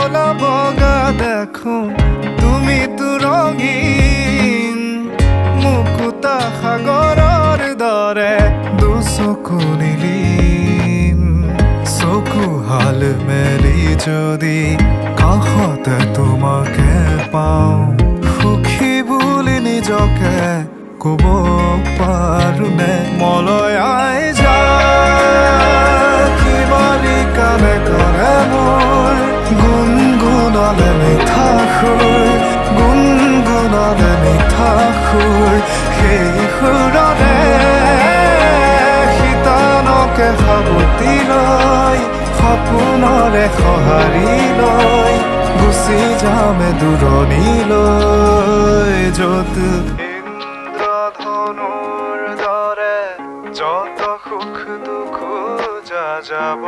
কলা বগা দেখো তুমি তো ৰঙীন মুকুতা সাগৰৰ দৰে দুচকু নীলিম চকু হাল মেলি যদি কাষতে তোমাকে পাওঁ সুখী বুলি নিজকে ক'ব পাৰোনে মলয় আই যায় কিবালি কানে কানে মোৰ গুণগুণালে মিঠা সুৰ গুণগুণালে মিঠা সুৰ সেই সুৰতে শীতানকে সাবতি লৈ সপোনৰে সঁহাৰি লৈ গুচি যামে দূৰণিলৈ য'ত ইন্দ্ৰধনুৰ দৰে যত সুখ দুখ যাব